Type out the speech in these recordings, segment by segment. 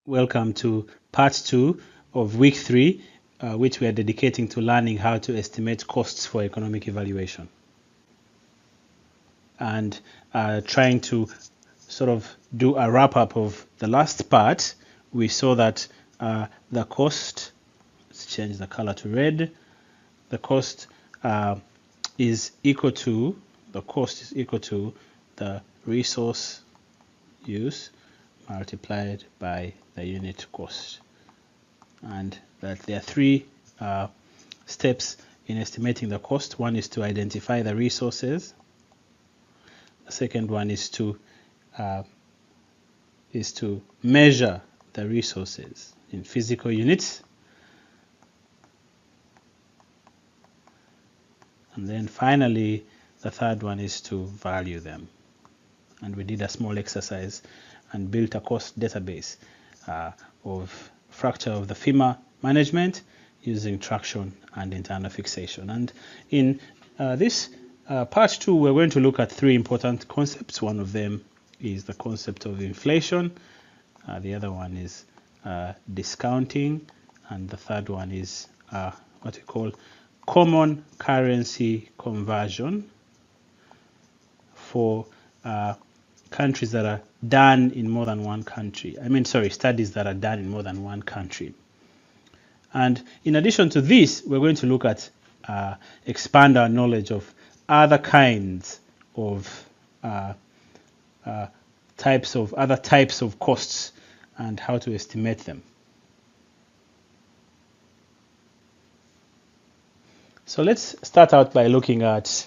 Welcome to part 2 of week 3, which we are dedicating to learning how to estimate costs for economic evaluation. And trying to sort of do a wrap-up of the last part, we saw that the cost, let's change the color to red, the cost is equal to the resource use multiplied by the unit cost, and that there are three steps in estimating the cost. One is to identify the resources. The second one is to measure the resources in physical units. And then finally, the third one is to value them. And we did a small exercise and built a cost database of fracture of the FEMA management using traction and internal fixation. And in this part 2, we're going to look at three important concepts. One of them is the concept of inflation. The other one is discounting. And the third one is what we call common currency conversion for countries that are done in more than one country. Studies that are done in more than one country. And in addition to this, we're going to look at expand our knowledge of other kinds of types of costs and how to estimate them. So let's start out by looking at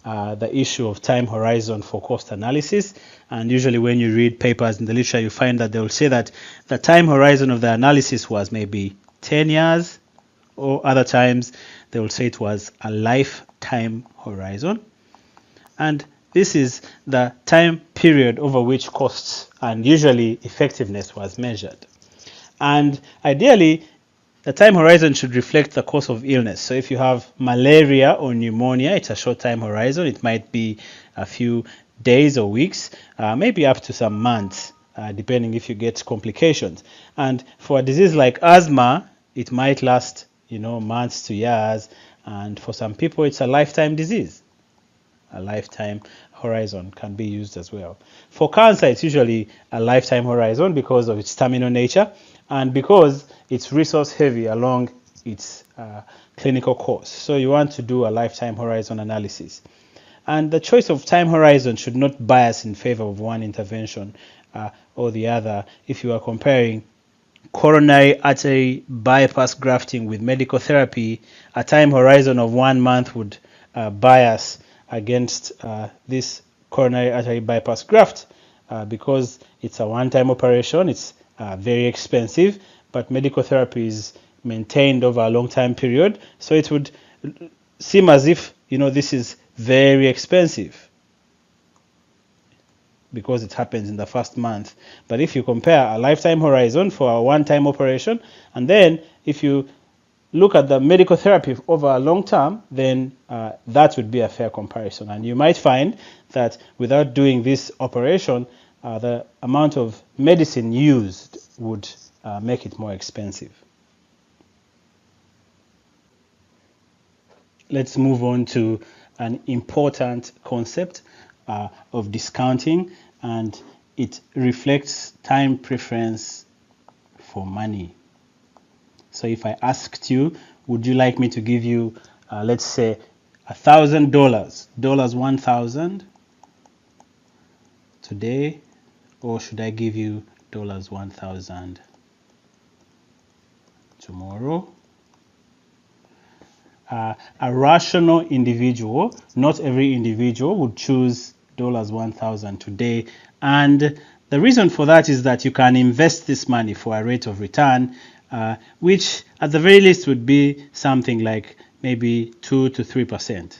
the issue of time horizon for cost analysis. And usually when you read papers in the literature, you find that they will say that the time horizon of the analysis was maybe 10 years, or other times they will say it was a lifetime horizon. And this is the time period over which costs and usually effectiveness was measured. And ideally, the time horizon should reflect the course of illness. So if you have malaria or pneumonia, it's a short time horizon. It might be a few days or weeks, maybe up to some months, depending if you get complications. And for a disease like asthma, it might last, months to years. And for some people, it's a lifetime disease. A lifetime horizon can be used as well. For cancer, it's usually a lifetime horizon because of its terminal nature and because it's resource heavy along its clinical course. So you want to do a lifetime horizon analysis. And the choice of time horizon should not bias in favor of one intervention or the other. If you are comparing coronary artery bypass grafting with medical therapy, a time horizon of 1 month would bias against this coronary artery bypass graft because it's a one-time operation. It's very expensive, but medical therapy is maintained over a long time period. So it would seem as if, this is very expensive because it happens in the first month. But if you compare a lifetime horizon for a one-time operation, and then if you look at the medical therapy over a long term, then that would be a fair comparison. And you might find that without doing this operation, the amount of medicine used would make it more expensive. Let's move on to an important concept of discounting, and it reflects time preference for money. So if I asked you, would you like me to give you, let's say, $1,000, 1,000 today, or should I give you $1,000 tomorrow? A rational individual, not every individual, would choose $1,000 today. And the reason for that is that you can invest this money for a rate of return, which at the very least would be something like maybe 2 to 3%.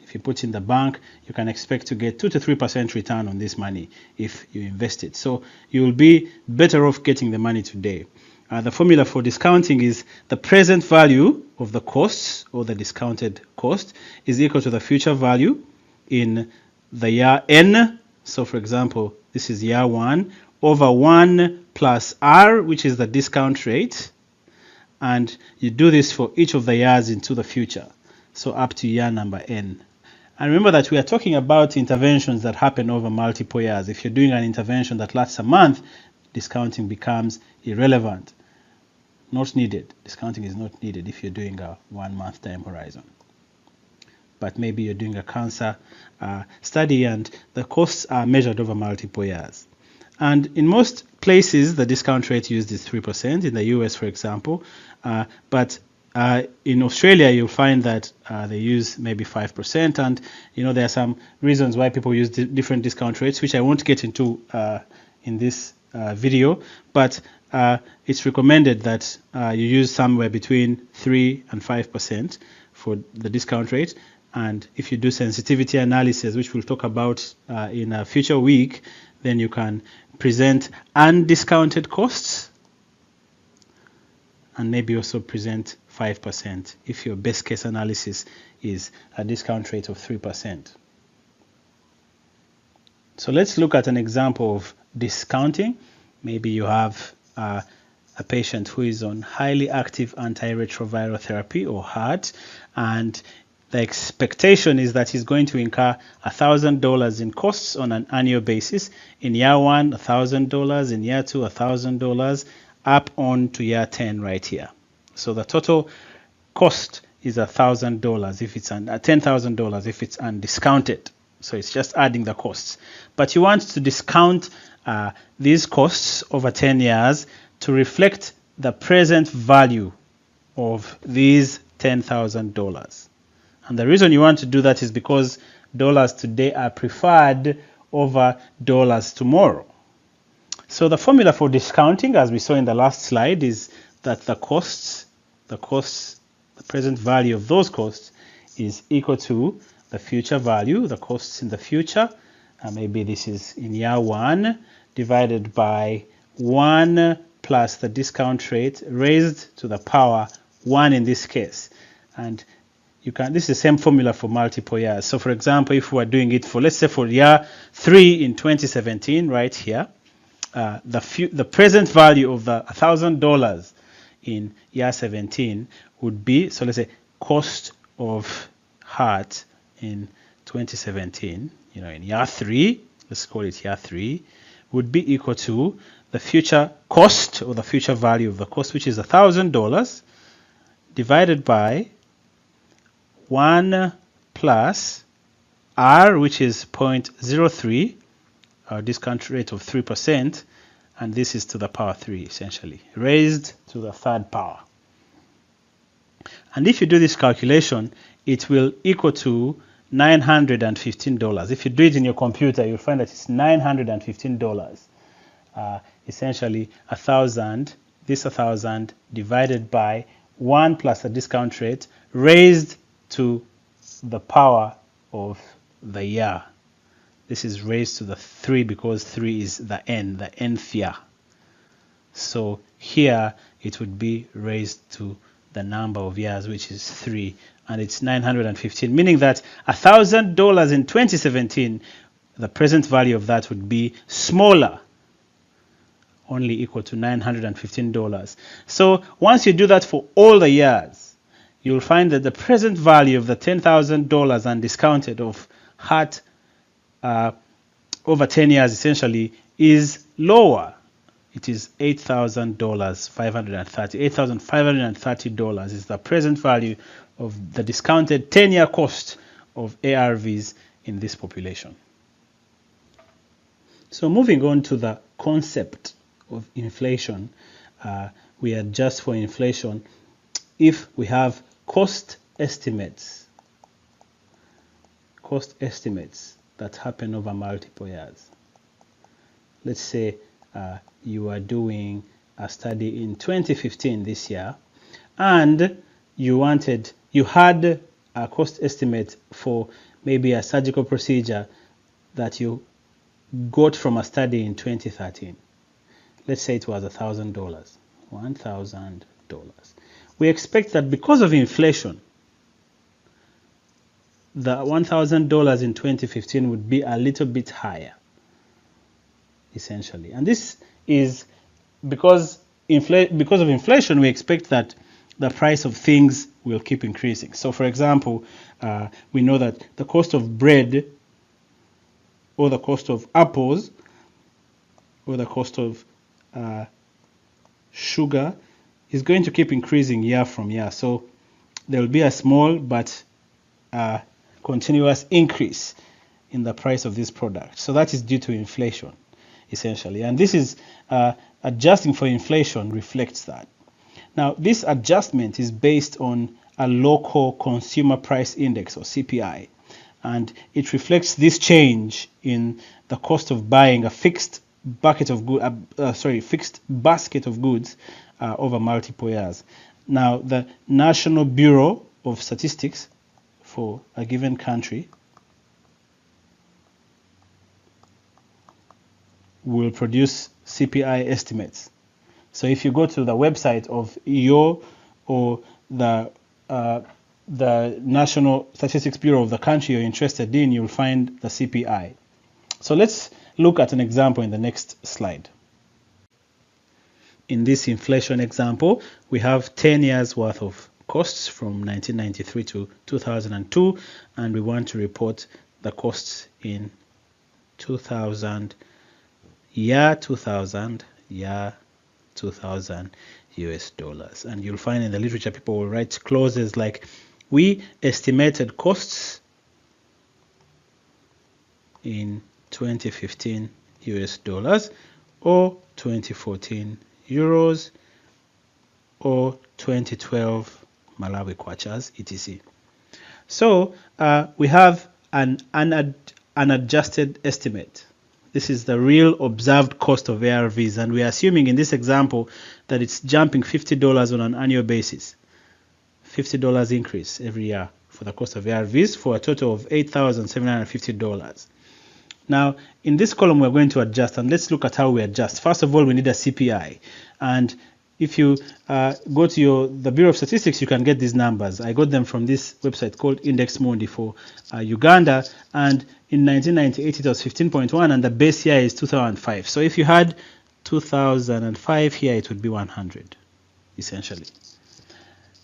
If you put in the bank, you can expect to get 2 to 3% return on this money if you invest it. So you will be better off getting the money today. The formula for discounting is the present value of the costs, or the discounted cost, is equal to the future value in the year N. So for example, this is year 1 over 1 plus R, which is the discount rate, and you do this for each of the years into the future, so up to year number n. And remember that we are talking about interventions that happen over multiple years. If you're doing an intervention that lasts a month, discounting becomes irrelevant. Not needed. Discounting is not needed if you're doing a 1 month time horizon. But maybe you're doing a cancer study and the costs are measured over multiple years. And in most places, the discount rate used is 3%, in the US, for example. But in Australia, you'll find that they use maybe 5%. And, there are some reasons why people use different discount rates, which I won't get into in this video. But it's recommended that you use somewhere between 3 and 5% for the discount rate. And if you do sensitivity analysis, which we'll talk about in a future week, then you can present undiscounted costs and maybe also present 5% if your best case analysis is a discount rate of 3%. So let's look at an example of discounting. Maybe you have a patient who is on highly active antiretroviral therapy or HAART, and the expectation is that he's going to incur $1,000 in costs on an annual basis. In year 1, $1,000. In year 2, $1,000, up on to year 10 right here. So the total cost is $1,000 if it's $10,000 if it's undiscounted. So it's just adding the costs. But you want to discount these costs over 10 years to reflect the present value of these $10,000. And the reason you want to do that is because dollars today are preferred over dollars tomorrow. So the formula for discounting, as we saw in the last slide, is that the present value of those costs is equal to the future value, the costs in the future. Maybe this is in year 1, divided by 1 plus the discount rate raised to the power 1 in this case. And this is the same formula for multiple years. So for example, if we are doing it for, let's say for year 3 in 2017, right here, the present value of the $1,000 in year 17 would be, so let's say cost of HAART in 2017, in year 3, let's call it year 3, would be equal to the future cost or the future value of the cost, which is $1,000, divided by 1 plus R, which is 0.03, our discount rate of 3%, and this is to the power 3, essentially, raised to the third power. And if you do this calculation, it will equal to $915. If you do it in your computer, you'll find that it's $915. Essentially, 1,000, this 1,000 divided by 1 plus the discount rate raised to the power of the year. This is raised to the 3 because 3 is the nth year. So here it would be raised to the number of years, which is 3, and it's 915, meaning that $1,000 in 2017, the present value of that would be smaller, only equal to $915. So once you do that for all the years, you'll find that the present value of the $10,000 undiscounted of HAART over 10 years essentially is lower. It is $8,530 is the present value of the discounted 10-year cost of ARVs in this population. So moving on to the concept of inflation, we adjust for inflation if we have cost estimates that happen over multiple years. Let's say you are doing a study in 2015 this year, and you had a cost estimate for maybe a surgical procedure that you got from a study in 2013. Let's say it was $1,000. $1,000. We expect that because of inflation, the $1,000 in 2015 would be a little bit higher. essentially. And this is because because of inflation, we expect that the price of things will keep increasing. So, for example, we know that the cost of bread, or the cost of apples, or the cost of sugar is going to keep increasing year from year. So there will be a small but continuous increase in the price of this product. So that is due to inflation, essentially. And this is adjusting for inflation reflects that. Now, this adjustment is based on a local consumer price index, or CPI, and it reflects this change in the cost of buying a fixed basket of goods over multiple years. Now, the National Bureau of Statistics for a given country will produce CPI estimates. So if you go to the website of your or the National Statistics Bureau of the country you're interested in, you'll find the CPI. So let's look at an example in the next slide. In this inflation example, we have 10 years worth of costs from 1993 to 2002, and we want to report the costs in 2000, year 2000 US dollars. And you'll find in the literature people will write clauses like, we estimated costs in 2015 US dollars, or 2014 euros, or 2012 Malawi kwachas, etc. So we have an unadjusted estimate. This is the real observed cost of ARVs, and we are assuming in this example that it's jumping $50 on an annual basis. $50 increase every year for the cost of ARVs, for a total of $8,750. Now, in this column, we're going to adjust, and let's look at how we adjust. First of all, we need a CPI, and if you go to the Bureau of Statistics, you can get these numbers. I got them from this website called Index Mundi for Uganda, and in 1998 it was 15.1, and the base year is 2005. So if you had 2005 here, it would be 100, essentially.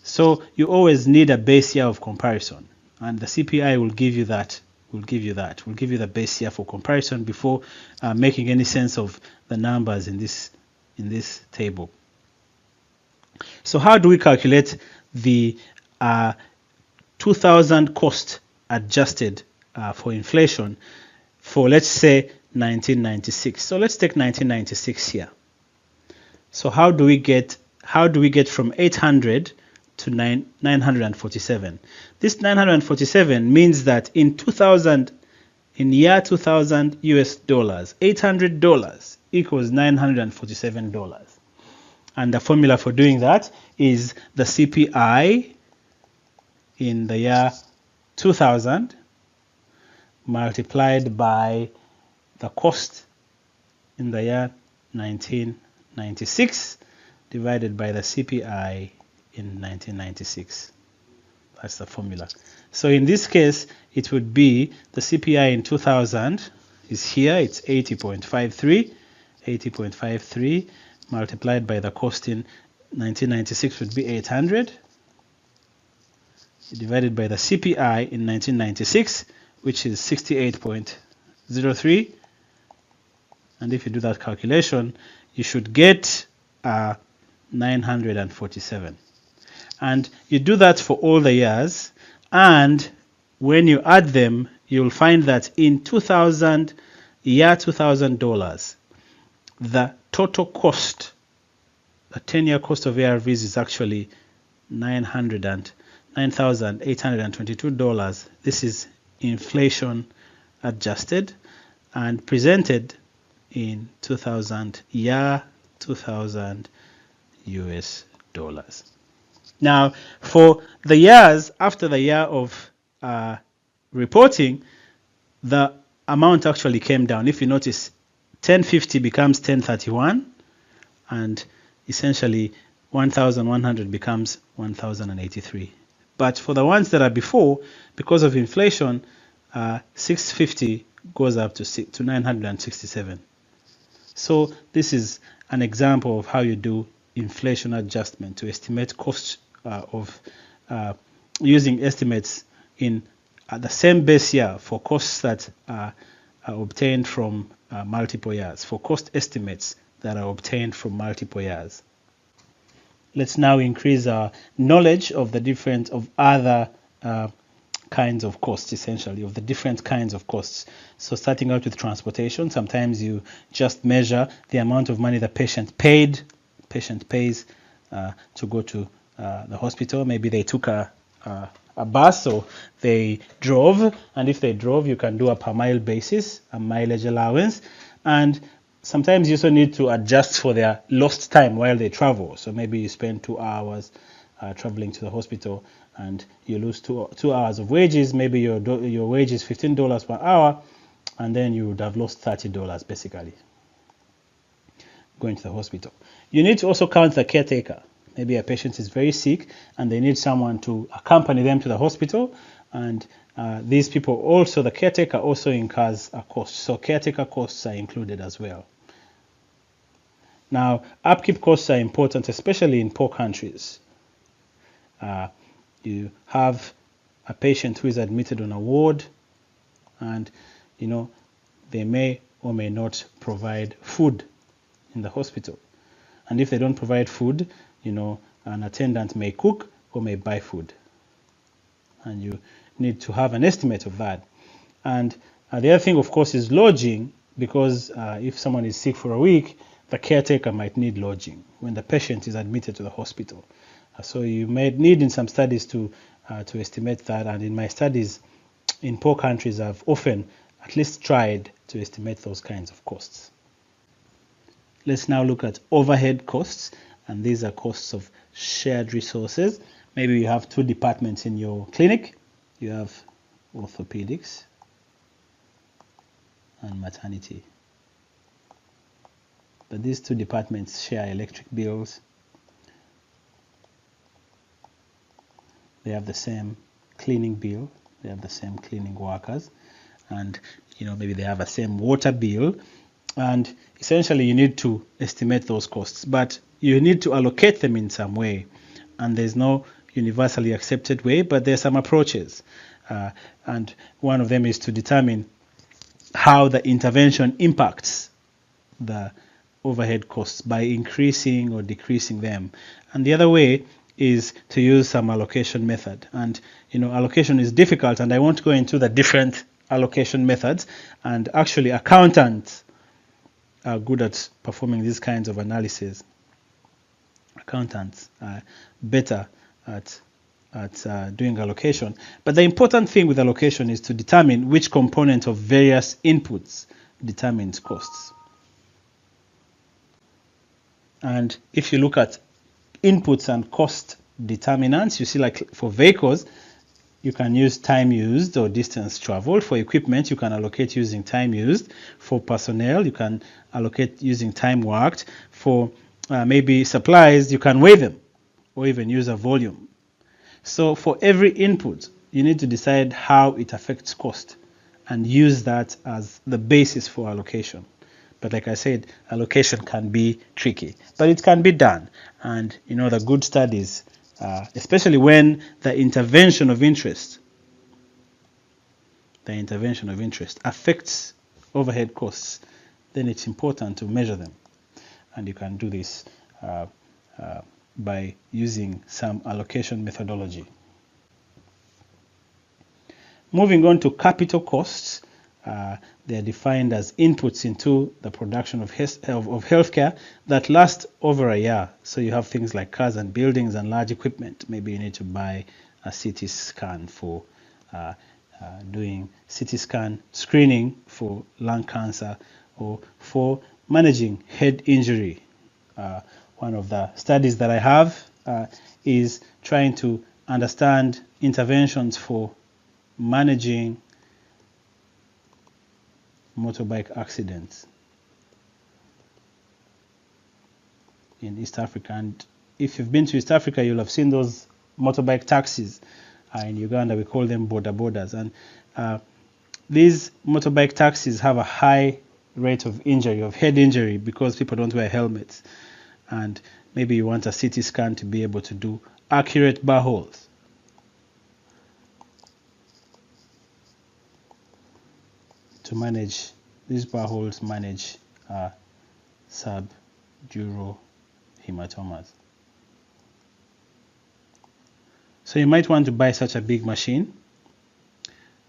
So you always need a base year of comparison, and the CPI will give you that. Will give you the base year for comparison before making any sense of the numbers in this table. So how do we calculate the 2000 cost adjusted for inflation for, let's say, 1996? So let's take 1996 here. So how do we get from 800 to 947? This 947 means that in year 2000 US dollars, $800 equals $947. And the formula for doing that is the CPI in the year 2000 multiplied by the cost in the year 1996 divided by the CPI in 1996. That's the formula. So in this case, it would be the CPI in 2000 is here, it's 80.53 multiplied by the cost in 1996 would be 800 divided by the CPI in 1996, which is 68.03, and if you do that calculation, you should get 947. And you do that for all the years, and when you add them, you'll find that in $2000, the total cost, the 10-year cost of ARVs is actually $9,822. This is inflation adjusted and presented in 2000 US dollars. Now, for the years after the year of reporting, the amount actually came down. If you notice, 1050 becomes 1031, and essentially 1100 becomes 1083. But for the ones that are before, because of inflation, 650 goes up to 967. So this is an example of how you do inflation adjustment to estimate costs of using estimates in the same base year for costs that are obtained from multiple years, for cost estimates that are obtained from multiple years. Let's now increase our knowledge of the other kinds of costs, essentially, of the different kinds of costs. So starting out with transportation, sometimes you just measure the amount of money the patient pays to go to the hospital. Maybe they took a bus or they drove, and if they drove, you can do a per mile basis, a mileage allowance, and sometimes you also need to adjust for their lost time while they travel. So maybe you spend 2 hours traveling to the hospital and you lose 2 hours of wages. Maybe your wage is $15 per hour, and then you would have lost $30 basically going to the hospital. You need to also count the caretaker. Maybe a patient is very sick and they need someone to accompany them to the hospital, and these people also, the caretaker also incurs a cost. So caretaker costs are included as well. Now, upkeep costs are important, especially in poor countries. You have a patient who is admitted on a ward, and they may or may not provide food in the hospital. And if they don't provide food, an attendant may cook or may buy food. And you need to have an estimate of that. And the other thing, of course, is lodging, because if someone is sick for a week, the caretaker might need lodging when the patient is admitted to the hospital. So you may need in some studies to estimate that. And in my studies in poor countries, I've often at least tried to estimate those kinds of costs. Let's now look at overhead costs, and these are costs of shared resources. Maybe you have 2 departments in your clinic. You have orthopedics and maternity. But these 2 departments share electric bills. They have the same cleaning bill. They have the same cleaning workers. And, maybe they have the same water bill. And essentially, you need to estimate those costs, but you need to allocate them in some way. And there's no universally accepted way, but there's some approaches. And one of them is to determine how the intervention impacts the overhead costs by increasing or decreasing them. And the other way is to use some allocation method. And, allocation is difficult, and I won't go into the different allocation methods. And actually, accountants are good at performing these kinds of analysis. Accountants are better at doing allocation. But the important thing with allocation is to determine which component of various inputs determines costs. And if you look at inputs and cost determinants, you see, like for vehicles, you can use time used or distance traveled. For equipment, you can allocate using time used. For personnel, you can allocate using time worked. For maybe supplies, you can weigh them or even use a volume. So for every input, you need to decide how it affects cost and use that as the basis for allocation. But like I said, allocation can be tricky, but it can be done. And the good studies, especially when the intervention of interest affects overhead costs, then it's important to measure them. And you can do this by using some allocation methodology. Moving on to capital costs, they are defined as inputs into the production of healthcare that last over a year. So you have things like cars and buildings and large equipment. Maybe you need to buy a CT scan for doing CT scan screening for lung cancer or for managing head injury. One of the studies that I have is trying to understand interventions for managing motorbike accidents in East Africa. And if you've been to East Africa, you'll have seen those motorbike taxis. In Uganda, we call them boda bodas. And these motorbike taxis have a high rate of injury, of head injury, because people don't wear helmets. And maybe you want a CT scan to be able to do accurate bar holes. To manage these bar holes, manage subdural hematomas. So you might want to buy such a big machine,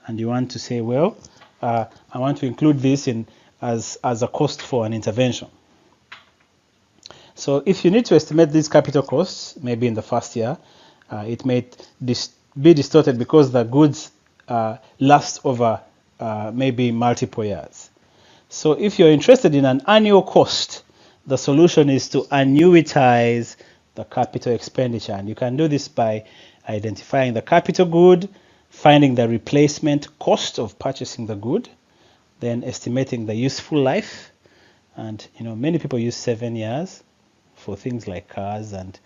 and you want to say, well, I want to include this in as a cost for an intervention. So if you need to estimate these capital costs, maybe in the first year, it may be distorted because the goods last over maybe multiple years. So if you're interested in an annual cost, the solution is to annuitize the capital expenditure. And you can do this by identifying the capital good, finding the replacement cost of purchasing the good, then estimating the useful life. And many people use 7 years for things like cars and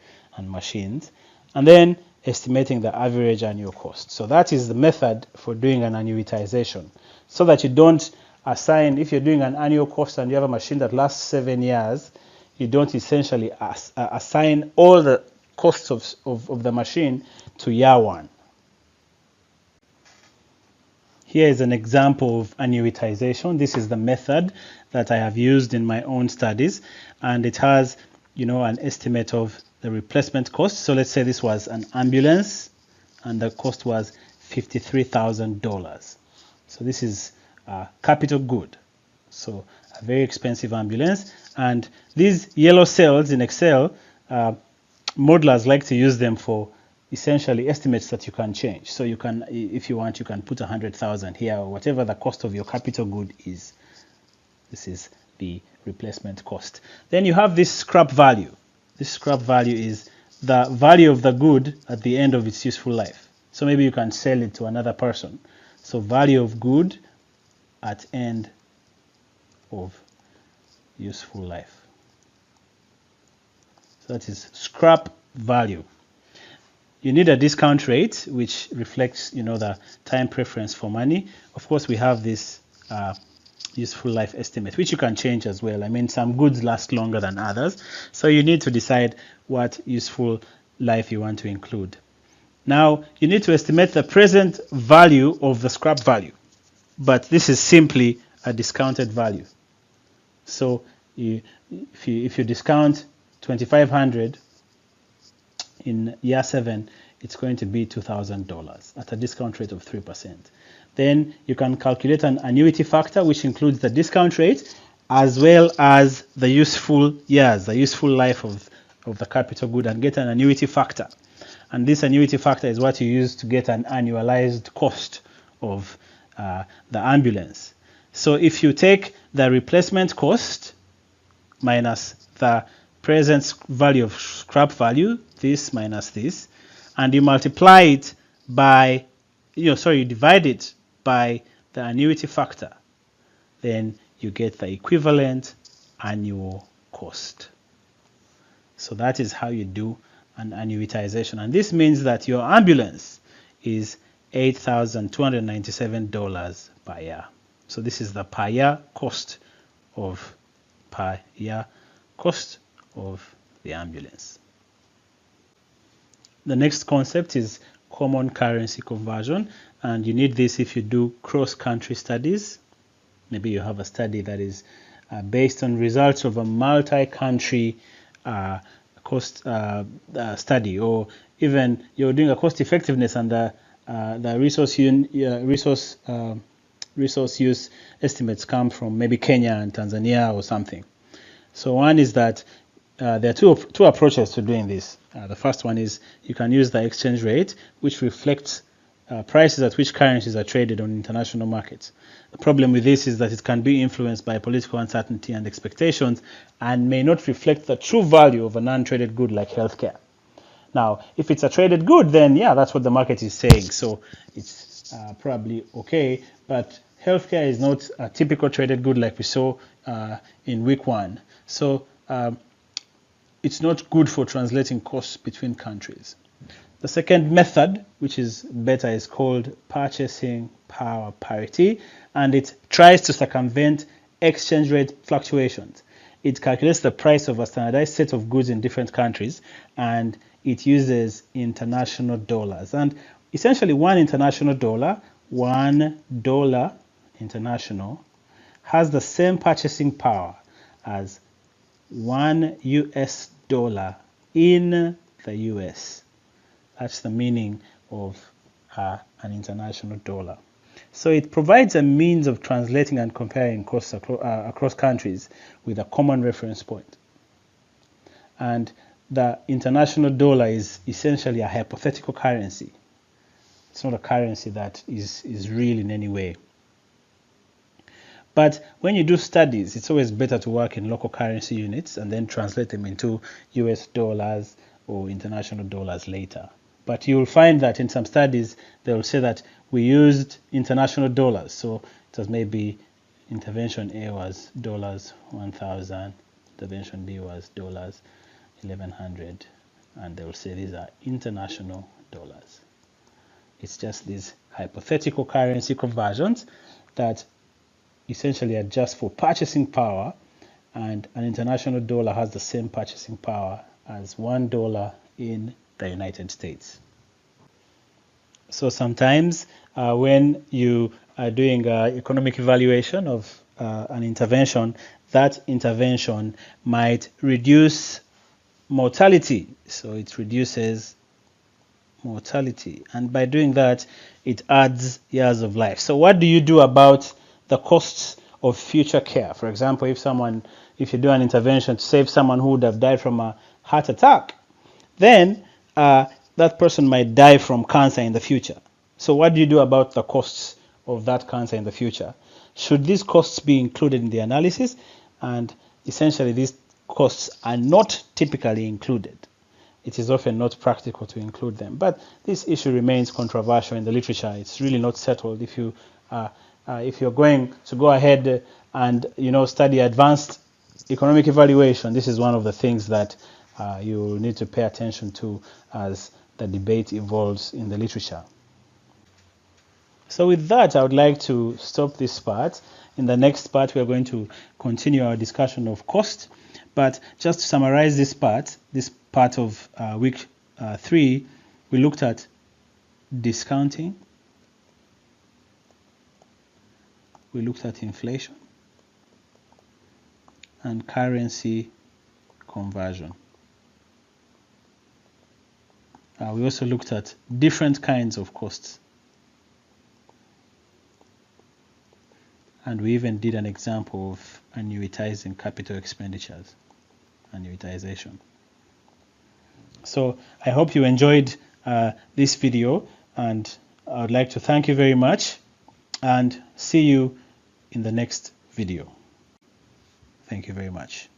machines, and then estimating the average annual cost. So that is the method for doing an annuitization, so that you don't assign, if you're doing an annual cost and you have a machine that lasts 7 years, you don't essentially assign all the costs of the machine to year one. Here is an example of annuitization. This is the method that I have used in my own studies, and it has an estimate of the replacement cost. So let's say this was an ambulance and the cost was $53,000. So this is a capital good, so a very expensive ambulance. And these yellow cells in Excel, modelers like to use them for essentially estimates that you can change. So you can, if you want, you can put 100,000 here, or whatever the cost of your capital good is. This is the replacement cost. Then you have this scrap value. This scrap value is the value of the good at the end of its useful life. So maybe you can sell it to another person. So value of good at end of useful life. So that is scrap value. You need a discount rate which reflects the time preference for money. Of course, we have this useful life estimate, which you can change as well. I mean, some goods last longer than others, so you need to decide what useful life you want to include. Now, you need to estimate the present value of the scrap value, but this is simply a discounted value. So if you discount 2,500 in year 7, it's going to be $2,000 at a discount rate of 3%. Then you can calculate an annuity factor, which includes the discount rate as well as the useful years, the useful life of the capital good, and get an annuity factor. And this annuity factor is what you use to get an annualized cost of the ambulance. So if you take the replacement cost minus the present value of scrap value, this minus this, and you multiply it by, you divide it by the annuity factor, then you get the equivalent annual cost. So that is how you do an annuitization. And this means that your ambulance is $8,297 per year. So this is the per year cost of the ambulance. The next concept is common currency conversion, and you need this if you do cross-country studies. Maybe you have a study that is based on results of a multi-country cost study, or even you're doing a cost effectiveness and the resource use estimates come from maybe Kenya and Tanzania or something. So one is that there are two approaches to doing this. The first one is you can use the exchange rate, which reflects prices at which currencies are traded on international markets. The problem with this is that it can be influenced by political uncertainty and expectations, and may not reflect the true value of a non-traded good like healthcare. Now, if it's a traded good, then yeah, that's what the market is saying, so it's probably okay. But healthcare is not a typical traded good like we saw in week 1. So it's not good for translating costs between countries. The second method, which is better, is called purchasing power parity, and it tries to circumvent exchange rate fluctuations. It calculates the price of a standardized set of goods in different countries, and it uses international dollars. And essentially, $1 international has the same purchasing power as $1 in the US. That's the meaning of an international dollar. So it provides a means of translating and comparing costs across countries with a common reference point. And the international dollar is essentially a hypothetical currency. It's not a currency that is real in any way. But when you do studies, it's always better to work in local currency units and then translate them into US dollars or international dollars later. But you'll find that in some studies, they will say that we used international dollars. So it was maybe intervention A was $1,000, intervention B was $1,100, and they will say these are international dollars. It's just these hypothetical currency conversions that essentially adjust for purchasing power, and an international dollar has the same purchasing power as $1 in the United States. So sometimes when you are doing economic evaluation of an intervention, that intervention might reduce mortality. So it reduces mortality, and by doing that, it adds years of life. So what do you do about the costs of future care? For example, if you do an intervention to save someone who would have died from a heart attack, then that person might die from cancer in the future. So what do you do about the costs of that cancer in the future? Should these costs be included in the analysis? And essentially, these costs are not typically included. It is often not practical to include them. But this issue remains controversial in the literature. It's really not settled. If you're going to go ahead and study advanced economic evaluation, this is one of the things that you will need to pay attention to as the debate evolves in the literature. So with that, I would like to stop this part. In the next part, we are going to continue our discussion of cost. But just to summarize this part of week 3, we looked at discounting, we looked at inflation, and currency conversion. We also looked at different kinds of costs. And we even did an example of annuitizing capital expenditures, annuitization. So I hope you enjoyed this video, and I would like to thank you very much and see you in the next video. Thank you very much.